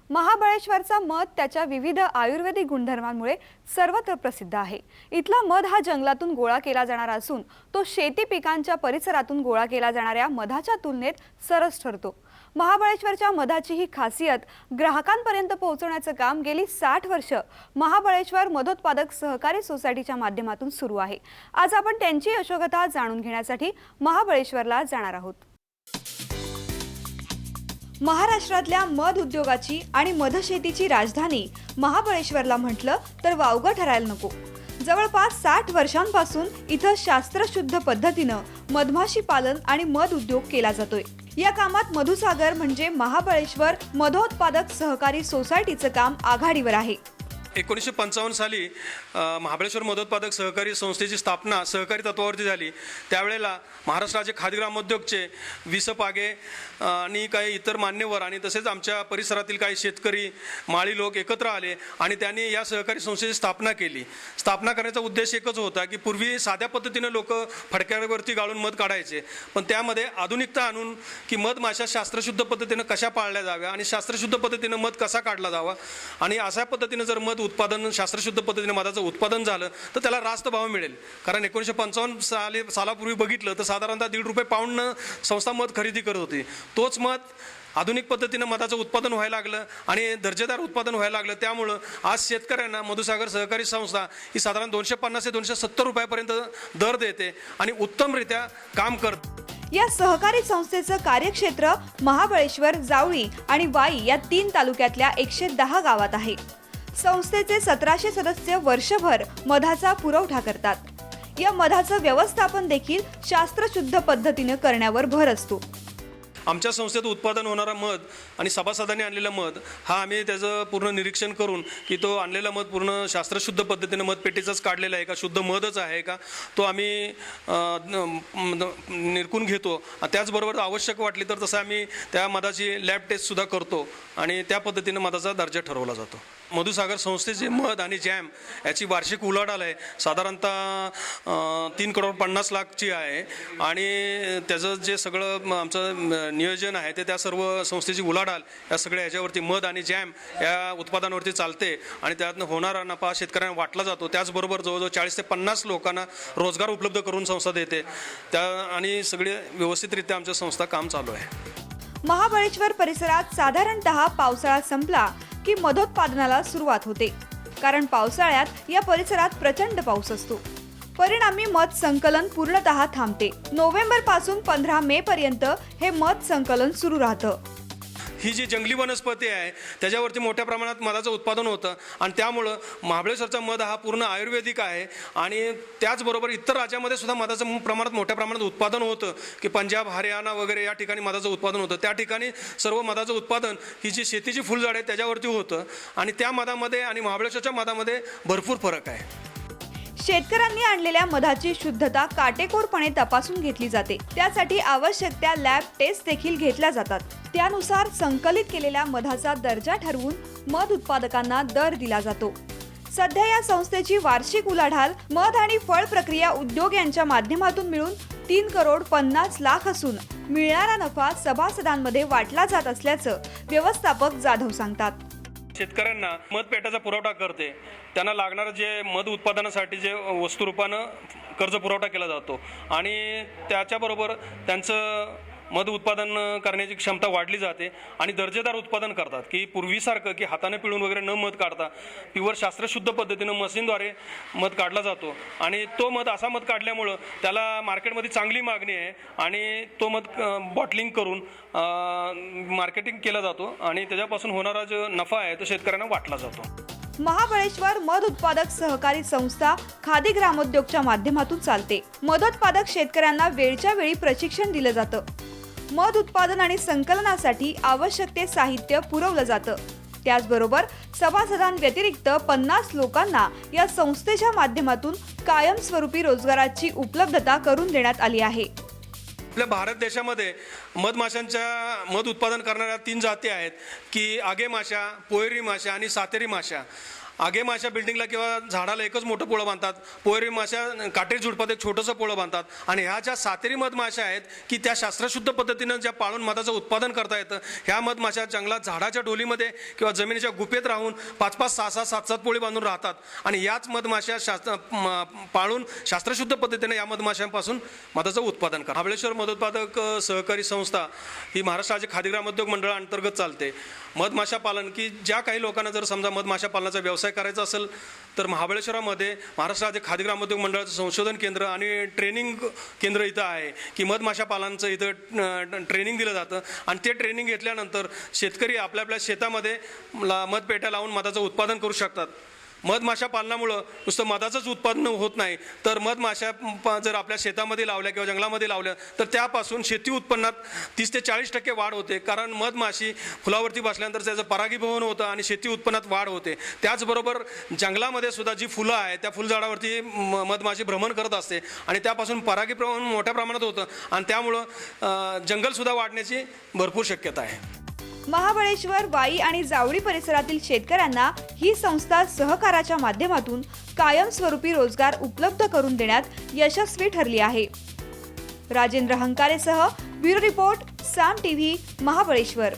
महाबळेश्वरचा मध त्याच्या विविध आयुर्वेदिक गुणधर्मांमुळे सर्वत्र प्रसिद्ध आहे। इथला मध हा जंगलातून गोळा केला जाणारा असून तो शेती पिकांच्या परिसरातून गोळा केला जाणाऱ्या मधाच्या तुलनेत सरस ठरतो। महाबळेश्वरच्या मधाची ही खासियत ग्राहकांपर्यंत पोहोचवण्याचं काम गेली 60 वर्ष महाबळेश्वर मधोत्पादक सहकारी सोसायटीच्या माध्यमातून सुरू आहे। आज आपण त्यांची यशोगाथा जाणून घेण्यासाठी महाबळेश्वरला जाणार आहोत। महाराष्ट्रातल्या मध उद्योगाची आणि मधशेतीची राजधानी महाबळेश्वरला म्हटलं तर वावगं ठरायला नको। जवळपास 60 वर्षांपासून इथं शास्त्रशुद्ध पद्धतीनं मधमाशी पालन आणि मध उद्योग केला जातोय। या कामात मधुसागर म्हणजे महाबळेश्वर मधोत्पादक सहकारी सोसायटीचं काम आघाडीवर आहे। 1955 साली महाबळेश्वर मधोत्पादक सहकारी संस्थेची स्थापना सहकारी तत्वावरती झाली। त्यावेळेला महाराष्ट्राचे खादी ग्रामोद्योगचे विस पागे आणि काही इतर मान्यवर आणि तसेच आमच्या परिसरातील काही शेतकरी माळी लोक एकत्र आले आणि त्यांनी या सहकारी संस्थेची स्थापना केली। स्थापना करण्याचा उद्देश एकच होता की पूर्वी साध्या पद्धतीने लोक फडक्यावरती गाळून मध काढायचे, पण त्यामध्ये आधुनिकता आणून की मधमाशा शास्त्रशुद्ध पद्धतीने कशा पाळल्या जाव्या आणि शास्त्रशुद्ध पद्धतीने मध कसा काढला जावा आणि अशा पद्धतीने जर मध उत्पादन शास्त्रशुद्ध पद्धतीने मधाचं उत्पादन झालं तर त्याला रास्त भाव मिळेल। कारण 1955 सालापूर्वी बघितलं तर साधारणतः ₹1.5 पाऊंडनं संस्था मध खरेदी करत होती। तोच मध आधुनिक पद्धतीनं मधाचं उत्पादन व्हायला लागलं आणि दर्जेदार उत्पादन व्हायला लागलं। त्यामुळं आज शेतकऱ्यांना मधुसागर सहकारी संस्था ही साधारण ₹250 ते ₹270 पर्यंत दर देते आणि उत्तमरित्या काम करते। या सहकारी संस्थेचं कार्यक्षेत्र महाबळेश्वर, जावळी आणि वाई या 3 तालुक्यातल्या 110 गावात आहे। संस्थेचे 1700 सदस्य वर्षभर मधाचा पुरवठा करतात। या मधाचं व्यवस्थापन देखील शास्त्रशुद्ध पद्धतीने करण्यावर भर असतो। आमच्या संस्थेत उत्पादन होणारा मध आणि सभासदांनी आणलेला मध हा आम्ही त्याचं पूर्ण निरीक्षण करून की तो आणलेला मध पूर्ण शास्त्रशुद्ध पद्धतीने मधपेटीचाच काढलेला आहे का, शुद्ध मधच आहे का, तो आम्ही निरखून घेतो। त्याचबरोबर आवश्यक वाटली तर तसं आम्ही त्या मधाची लॅब टेस्टसुद्धा करतो आणि त्या पद्धतीने मधाचा दर्जा ठरवला जातो। मधुसागर संस्थेचे मध आणि जॅम याची वार्षिक उलाढाल आहे साधारणतः 3,50,00,000ची आहे आणि त्याचं जे सगळं आमचं नियोजन आहे ते त्या सर्व संस्थेची उलाढाल या सगळ्या ह्याच्यावरती मध आणि जॅम या उत्पादनावरती चालते आणि त्यातनं होणारा नफा शेतकऱ्यांना वाटला जातो। त्याचबरोबर जवळजवळ 40 ते 50 लोकांना रोजगार उपलब्ध करून संस्था देते त्या आणि सगळे व्यवस्थितरित्या आमच्या संस्था काम चालू आहे। महाबळेश्वर परिसरात साधारणतः पावसाळा संपला की मधोत्पादनाला सुरुवात होते, कारण पावसाळ्यात या परिसरात प्रचंड पाऊस असतो। परिणामी मध संकलन पूर्णतः थांबते। नोव्हेंबर पासून 15 मे पर्यंत हे मध संकलन सुरू राहतं। ही जी जंगली वनस्पती आहे त्याच्यावरती मोठ्या प्रमाणात मधाचं उत्पादन होतं आणि त्यामुळं महाबळेश्वरचा मध हा पूर्ण आयुर्वेदिक आहे आणि त्याचबरोबर इतर राज्यामध्ये सुद्धा मधाचं प्रमाणात मोठ्या प्रमाणात उत्पादन होतं की पंजाब, हरियाणा वगैरे या ठिकाणी मधाचं उत्पादन होतं। त्या ठिकाणी सर्व मधाचं उत्पादन ही जी शेतीची फुलझाड आहे त्याच्यावरती होतं आणि त्या मधामध्ये आणि महाबळेश्वरच्या मधामध्ये भरपूर फरक आहे। शेतकऱ्यांनी आणलेल्या मधाची शुद्धता काटेकोरपणे तपासून घेतली जाते। त्यासाठी आवश्यक त्या लॅब टेस्ट देखील घेतल्या जातात। त्यानुसार संकलित केलेल्या मधाचा दर्जा ठरवून मध उत्पादकांना दर दिला जातो। सध्या या संस्थेची वार्षिक उलाढाल मध आणि फळ प्रक्रिया उद्योग यांच्या माध्यमातून मिळून 3,50,00,000 असून मिळणारा नफा सभासदांमध्ये वाटला जात असल्याचं व्यवस्थापक जाधव सांगतात। शेतकऱ्यांना मध पेटाचा पुरवठा करते, त्यांना लागणारं जे मध उत्पादनासाठी जे वस्तुरूपानं कर्ज पुरवठा केला जातो आणि त्याच्याबरोबर त्यांचं मध उत्पादन करण्याची क्षमता वाढली जाते आणि दर्जेदार उत्पादन करतात की पूर्वीसारखं की हाताने पिळून वगैरे न मध काढता प्युअर शास्त्रशुद्ध पद्धतीनं मशीनद्वारे मध काढला जातो आणि तो मध असा मध काढल्यामुळं त्याला मार्केटमध्ये चांगली मागणी आहे आणि तो मध बॉटलिंग करून मार्केटिंग केला जातो आणि त्याच्यापासून होणारा जो नफा आहे तो शेतकऱ्यांना वाटला जातो। महाबळेश्वर मध उत्पादक सहकारी संस्था खादी ग्रामोद्योगच्या माध्यमातून चालते। मधोत्पादक शेतकऱ्यांना वेळच्या वेळी प्रशिक्षण दिलं जातं। मध उत्पादन आणि संकलनासाठी आवश्यक ते साहित्य पुरवलं जातं। त्याचबरोबर सभासदांव्यतिरिक्त 50 लोकांना या संस्थेच्या माध्यमातून कायमस्वरूपी रोजगाराची उपलब्धता करून देण्यात आली आहे। आपल्या भारत देशामध्ये मधमाशांच्या मध उत्पादन करणाऱ्या 3 जाती आहेत की आगे माशा, पोयरी माशा आणि सातेरी माशा आगे माशा बिल्डिंगला किंवा झाडाला एकच मोठं पोळं बांधतात, पोयरी माशा काटेरी झुडपात एक छोटंसं पोळं बांधतात. आणि ह्या ज्या सातेरी मधमाशा आहेत की त्या शास्त्रशुद्ध पद्धतीनं ज्या पाळून मधाचं उत्पादन करता येतं, ह्या मधमाशा जंगलात झाडाच्या डोलीमध्ये किंवा जमिनीच्या गुफेत राहून 5-5, 6-6, 7-7 पोळी बांधून राहतात. आणि याच मधमाशा पाळून शास्त्रशुद्ध पद्धतीने या मधमाशांपासून मधाचं उत्पादन करतात. महाबळेश्वर मधोत्पादक सहकारी संस्था ही महाराष्ट्र राज्य खादी ग्रामोद्योग मंडळाअंतर्गत चालते. मधमाशा पालन की ज्या काही लोकांना जर समजा मधमाशा पालनाचा व्यवसाय करायचा असेल तर महाबळेश्वरामध्ये महाराष्ट्र राज्य खादी ग्रामोद्योग मंडळाचं संशोधन केंद्र आणि ट्रेनिंग केंद्र इथं आहे की मधमाशा पालनाचं इथं ट्रेनिंग दिलं जातं. आणि ते ट्रेनिंग घेतल्यानंतर शेतकरी आपल्या आपल्या शेतामध्ये मधपेट्या लावून मधाचं उत्पादन करू शकतात. मधमाशा पालनामुळं नुसतं मधाचंच उत्पादन होत नाही, तर मधमाशा जर आपल्या शेतामध्ये लावल्या किंवा जंगलामध्ये लावल्या तर त्यापासून शेती उत्पन्नात 30 ते 40% वाढ होते. कारण मधमाशी फुलावरती बसल्यानंतर त्याचं परागीभवन होतं आणि शेती उत्पन्नात वाढ होते. त्याचबरोबर जंगलामध्ये सुद्धा जी फुलं आहेत त्या फुलझाडावरती मधमाशी भ्रमण करत असते आणि त्यापासून परागीभवन मोठ्या प्रमाणात होतं आणि त्यामुळं जंगलसुद्धा वाढण्याची भरपूर शक्यता आहे. महाबळेश्वर, वाई आणि जावळी परिसरातील शेतकऱ्यांना ही संस्था सहकाराच्या माध्यमातून कायमस्वरूपी रोजगार उपलब्ध करून देण्यात यशस्वी ठरली आहे. राजेंद्र हंकारेसह ब्युरो रिपोर्ट, साम टीव्ही, महाबळेश्वर.